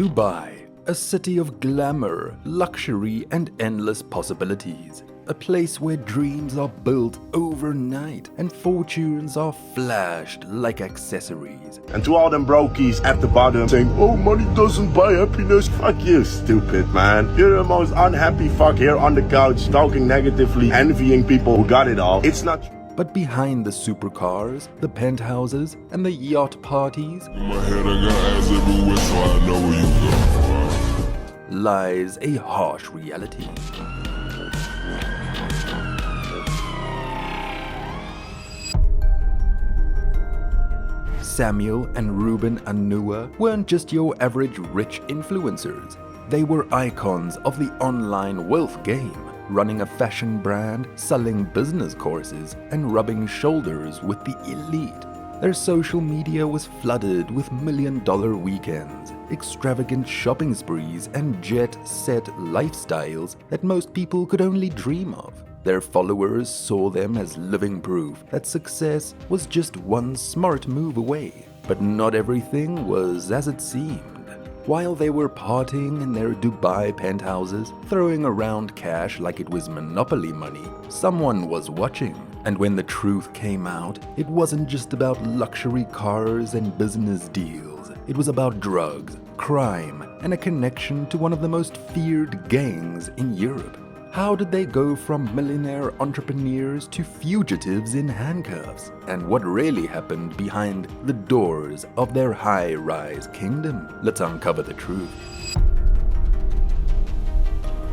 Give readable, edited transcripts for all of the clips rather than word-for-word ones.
Dubai, a city of glamour, luxury, and endless possibilities. A place where dreams are built overnight and fortunes are flashed like accessories. And to all them brokies at the bottom saying, oh, money doesn't buy happiness. Fuck you, stupid man. You're the most unhappy fuck here on the couch, talking negatively, envying people who got it all. It's not true. But behind the supercars, the penthouses, and the yacht parties In my head I got eyes everywhere, so I know where you go. lies a harsh reality. Samuel and Ruben Onuha weren't just your average rich influencers. They were icons of the online wealth game, running a fashion brand, selling business courses, and rubbing shoulders with the elite. Their social media was flooded with million-dollar weekends, extravagant shopping sprees, and jet-set lifestyles that most people could only dream of. Their followers saw them as living proof that success was just one smart move away. But not everything was as it seemed. While they were partying in their Dubai penthouses, throwing around cash like it was monopoly money, someone was watching. And when the truth came out, it wasn't just about luxury cars and business deals. It was about drugs, crime, and a connection to one of the most feared gangs in Europe. How did they go from millionaire entrepreneurs to fugitives in handcuffs? And what really happened behind the doors of their high-rise kingdom? Let's uncover the truth.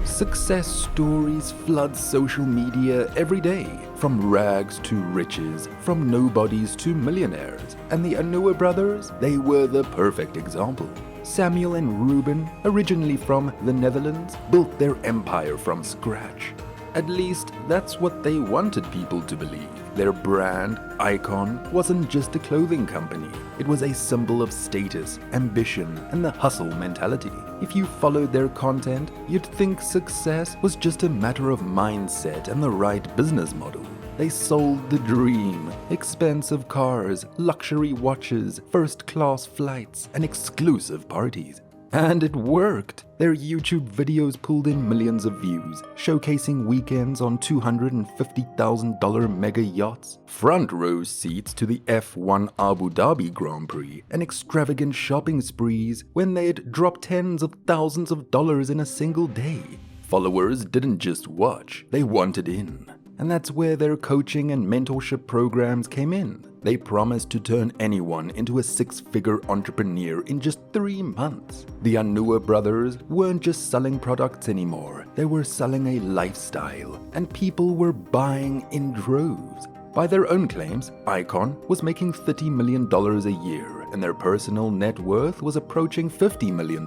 Success stories flood social media every day, from rags to riches, from nobodies to millionaires. And the Onuha brothers, they were the perfect example. Samuel and Ruben, originally from the Netherlands, built their empire from scratch. At least, that's what they wanted people to believe. Their brand, Icon, wasn't just a clothing company. It was a symbol of status, ambition, and the hustle mentality. If you followed their content, you'd think success was just a matter of mindset and the right business model. They sold the dream: expensive cars, luxury watches, first-class flights, and exclusive parties. And it worked! Their YouTube videos pulled in millions of views, showcasing weekends on $250,000 mega yachts, front row seats to the F1 Abu Dhabi Grand Prix, and extravagant shopping sprees when they'd drop tens of thousands of dollars in a single day. Followers didn't just watch, they wanted in. And that's where their coaching and mentorship programs came in. They promised to turn anyone into a six-figure entrepreneur in just 3 months. The Onuha brothers weren't just selling products anymore. They were selling a lifestyle, and people were buying in droves. By their own claims, Icon was making $30 million a year, and their personal net worth was approaching $50 million.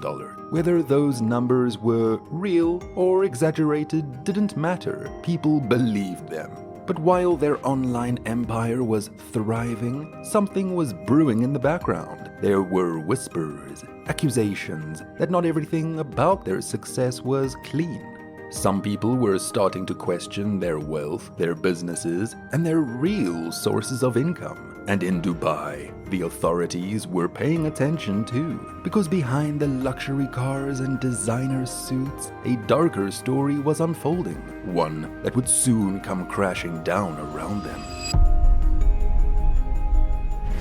Whether those numbers were real or exaggerated didn't matter. People believed them. But while their online empire was thriving, something was brewing in the background. There were whispers, accusations that not everything about their success was clean. Some people were starting to question their wealth, their businesses, and their real sources of income. And in Dubai, the authorities were paying attention too, because behind the luxury cars and designer suits, a darker story was unfolding, one that would soon come crashing down around them.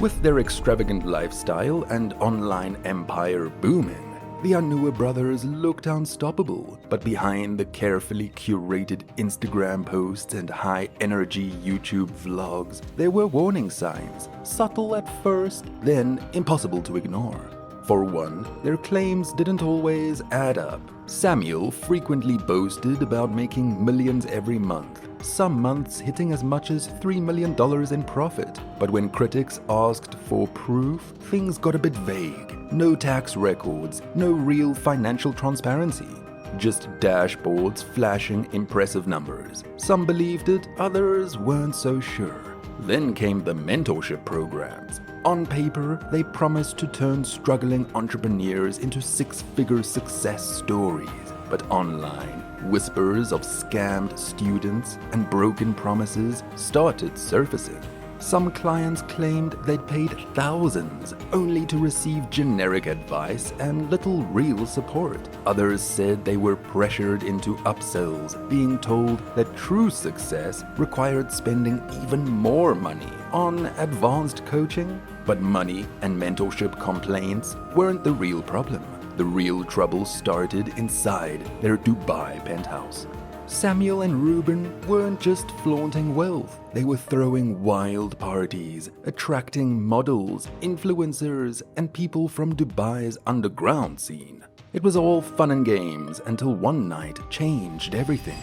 With their extravagant lifestyle and online empire booming, the Onuha brothers looked unstoppable, but behind the carefully curated Instagram posts and high-energy YouTube vlogs, there were warning signs, subtle at first, then impossible to ignore. For one, their claims didn't always add up. Samuel frequently boasted about making millions every month, some months hitting as much as $3 million in profit. But when critics asked for proof, things got a bit vague. No tax records, no real financial transparency. Just dashboards flashing impressive numbers. Some believed it, others weren't so sure. Then came the mentorship programs. On paper, they promised to turn struggling entrepreneurs into six-figure success stories. But online, whispers of scammed students and broken promises started surfacing. Some clients claimed they'd paid thousands only to receive generic advice and little real support. Others said they were pressured into upsells, being told that true success required spending even more money on advanced coaching. But money and mentorship complaints weren't the real problem. The real trouble started inside their Dubai penthouse. Samuel and Ruben weren't just flaunting wealth, they were throwing wild parties, attracting models, influencers, and people from Dubai's underground scene. It was all fun and games until one night changed everything.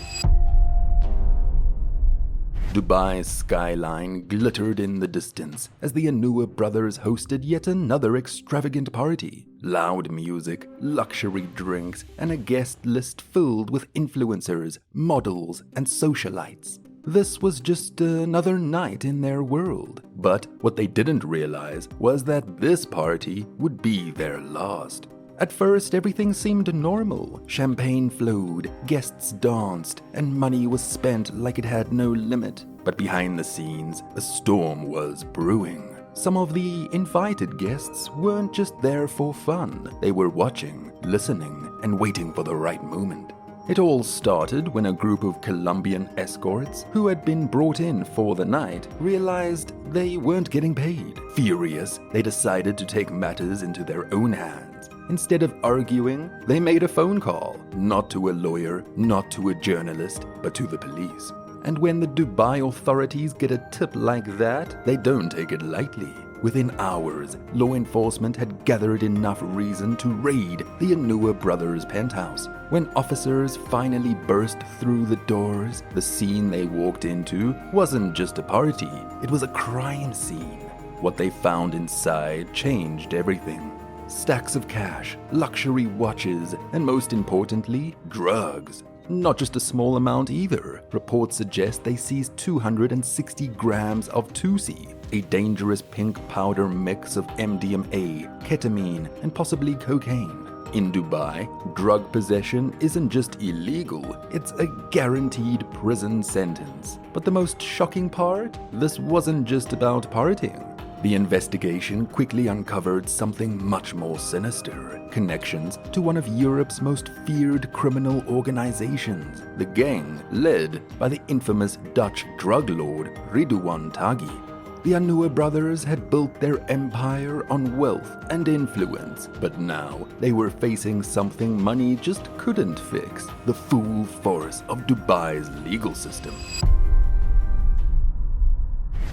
Dubai's skyline glittered in the distance as the Onuha brothers hosted yet another extravagant party. Loud music, luxury drinks, and a guest list filled with influencers, models, and socialites. This was just another night in their world. But what they didn't realize was that this party would be their last. At first, everything seemed normal. Champagne flowed, guests danced, and money was spent like it had no limit. But behind the scenes, a storm was brewing. Some of the invited guests weren't just there for fun. They were watching, listening, and waiting for the right moment. It all started when a group of Colombian escorts who had been brought in for the night realized they weren't getting paid. Furious, they decided to take matters into their own hands. Instead of arguing, they made a phone call, not to a lawyer, not to a journalist, but to the police. And when the Dubai authorities get a tip like that, they don't take it lightly. Within hours, law enforcement had gathered enough reason to raid the Onuha brothers' penthouse. When officers finally burst through the doors, the scene they walked into wasn't just a party, it was a crime scene. What they found inside changed everything. Stacks of cash, luxury watches, and most importantly, drugs. Not just a small amount either. Reports suggest they seized 260 grams of 2C, a dangerous pink powder mix of MDMA, ketamine, and possibly cocaine. In Dubai, drug possession isn't just illegal, it's a guaranteed prison sentence. But the most shocking part? This wasn't just about partying. The investigation quickly uncovered something much more sinister: connections to one of Europe's most feared criminal organizations, the gang led by the infamous Dutch drug lord Ridwan Taghi. The Onuha brothers had built their empire on wealth and influence, but now they were facing something money just couldn't fix: the full force of Dubai's legal system.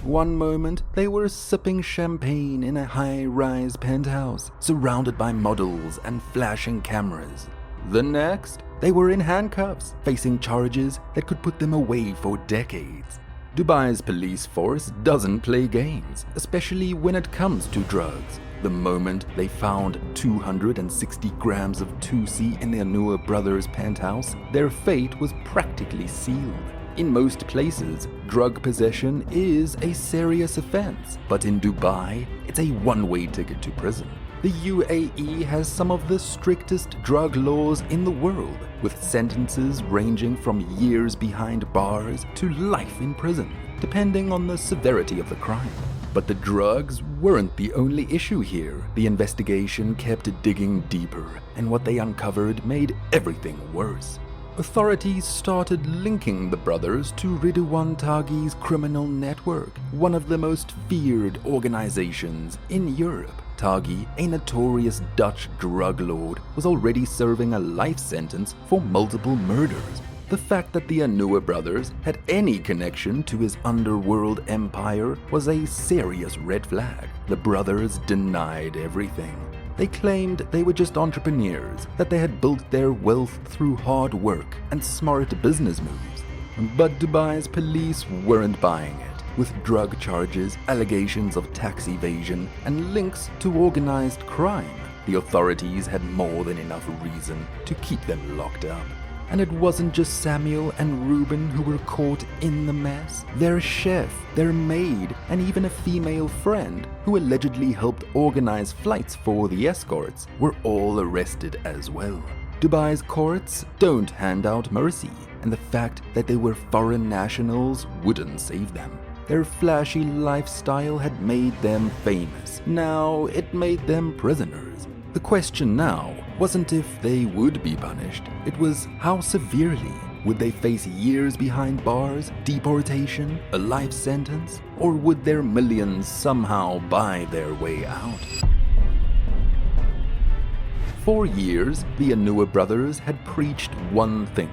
One moment, they were sipping champagne in a high-rise penthouse, surrounded by models and flashing cameras. The next, they were in handcuffs, facing charges that could put them away for decades. Dubai's police force doesn't play games, especially when it comes to drugs. The moment they found 260 grams of 2C in the Onuha brothers' penthouse, their fate was practically sealed. In most places, drug possession is a serious offense, but in Dubai, it's a one-way ticket to prison. The UAE has some of the strictest drug laws in the world, with sentences ranging from years behind bars to life in prison, depending on the severity of the crime. But the drugs weren't the only issue here. The investigation kept digging deeper, and what they uncovered made everything worse. Authorities started linking the brothers to Ridwan Taghi's criminal network, one of the most feared organizations in Europe. Taghi, a notorious Dutch drug lord, was already serving a life sentence for multiple murders. The fact that the Onuha brothers had any connection to his underworld empire was a serious red flag. The brothers denied everything. They claimed they were just entrepreneurs, that they had built their wealth through hard work and smart business moves. But Dubai's police weren't buying it. With drug charges, allegations of tax evasion, and links to organized crime, the authorities had more than enough reason to keep them locked up. And it wasn't just Samuel and Ruben who were caught in the mess. Their chef, their maid, and even a female friend who allegedly helped organize flights for the escorts were all arrested as well. Dubai's courts don't hand out mercy, and the fact that they were foreign nationals wouldn't save them. Their flashy lifestyle had made them famous. Now it made them prisoners. The question now wasn't if they would be punished, it was how severely. Would they face years behind bars, deportation, a life sentence, or would their millions somehow buy their way out? For years, the Onuha brothers had preached one thing: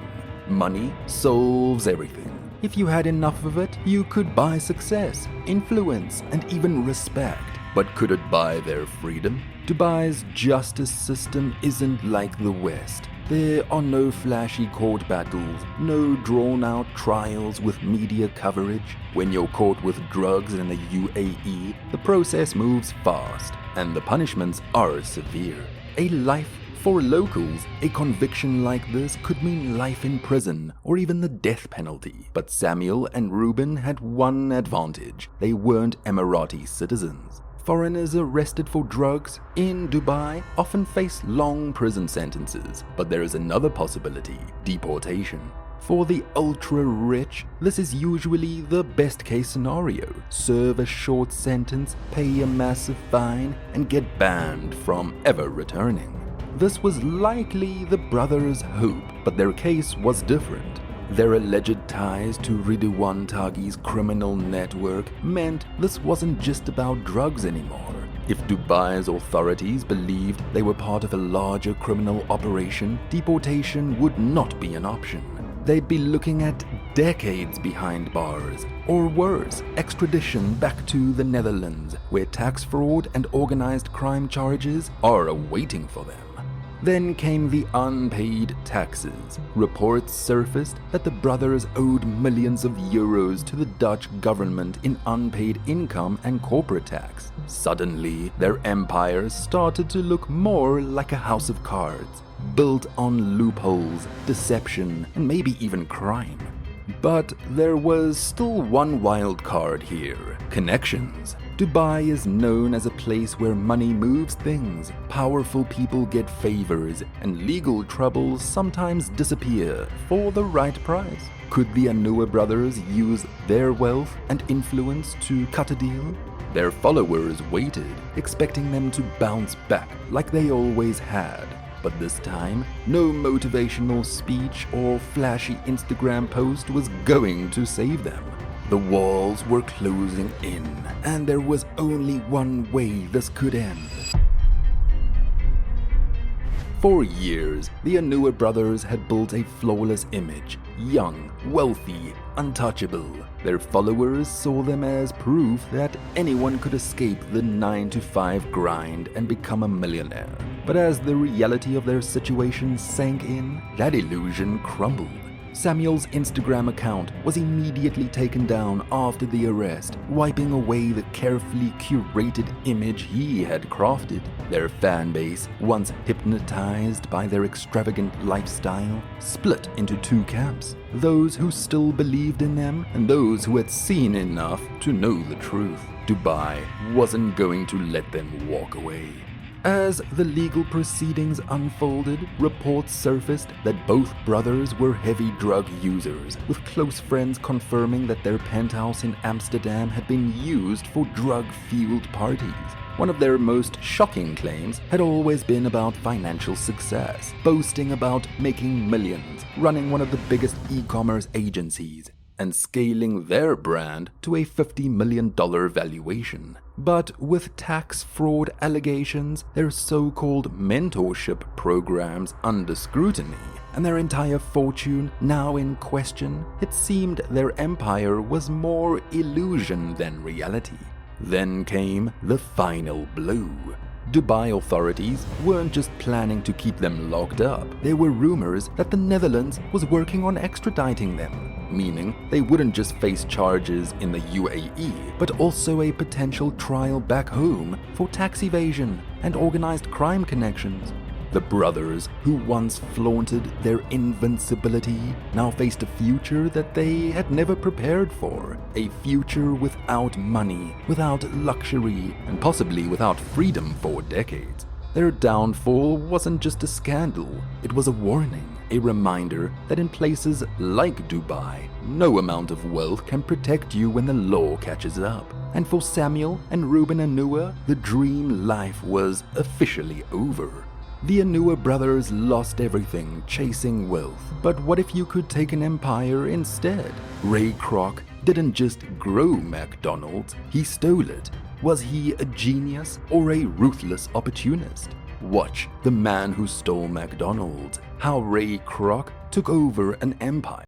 money solves everything. If you had enough of it, you could buy success, influence, and even respect. But could it buy their freedom? Dubai's justice system isn't like the West. There are no flashy court battles, no drawn-out trials with media coverage. When you're caught with drugs in the UAE, the process moves fast, and the punishments are severe. A life for locals, a conviction like this could mean life in prison or even the death penalty. But Samuel and Ruben had one advantage: they weren't Emirati citizens. Foreigners arrested for drugs in Dubai often face long prison sentences, but there is another possibility: deportation. For the ultra-rich, this is usually the best-case scenario. Serve a short sentence, pay a massive fine, and get banned from ever returning. This was likely the brothers' hope, but their case was different. Their alleged ties to Ridwan Taghi's criminal network meant this wasn't just about drugs anymore. If Dubai's authorities believed they were part of a larger criminal operation, deportation would not be an option. They'd be looking at decades behind bars, or worse, extradition back to the Netherlands, where tax fraud and organized crime charges are awaiting for them. Then came the unpaid taxes. Reports surfaced that the brothers owed millions of euros to the Dutch government in unpaid income and corporate tax. Suddenly, their empires started to look more like a house of cards, built on loopholes, deception, and maybe even crime. But there was still one wild card here: connections. Dubai is known as a place where money moves things, powerful people get favors, and legal troubles sometimes disappear for the right price. Could the Onuha brothers use their wealth and influence to cut a deal? Their followers waited, expecting them to bounce back like they always had. But this time, no motivational speech or flashy Instagram post was going to save them. The walls were closing in, and there was only one way this could end. For years, the Onuha brothers had built a flawless image: young, wealthy, untouchable. Their followers saw them as proof that anyone could escape the 9-to-5 grind and become a millionaire. But as the reality of their situation sank in, that illusion crumbled. Samuel's Instagram account was immediately taken down after the arrest, wiping away the carefully curated image he had crafted. Their fan base, once hypnotized by their extravagant lifestyle, split into two camps: those who still believed in them and those who had seen enough to know the truth. Dubai wasn't going to let them walk away. As the legal proceedings unfolded, reports surfaced that both brothers were heavy drug users, with close friends confirming that their penthouse in Amsterdam had been used for drug-fueled parties. One of their most shocking claims had always been about financial success, boasting about making millions, running one of the biggest e-commerce agencies, and scaling their brand to a $50 million valuation. But with tax fraud allegations, their so-called mentorship programs under scrutiny, and their entire fortune now in question, it seemed their empire was more illusion than reality. Then came the final blow. Dubai authorities weren't just planning to keep them locked up. There were rumors that the Netherlands was working on extraditing them, meaning they wouldn't just face charges in the UAE, but also a potential trial back home for tax evasion and organized crime connections. The brothers, who once flaunted their invincibility, now faced a future that they had never prepared for. A future without money, without luxury, and possibly without freedom for decades. Their downfall wasn't just a scandal, it was a warning. a reminder that in places like Dubai, no amount of wealth can protect you when the law catches up. And for Samuel and Ruben Onuha, the dream life was officially over. The Onuha brothers lost everything chasing wealth, but what if you could take an empire instead? Ray Kroc didn't just grow McDonald's, he stole it. Was he a genius or a ruthless opportunist? Watch The Man Who Stole McDonald's, how Ray Kroc took over an empire.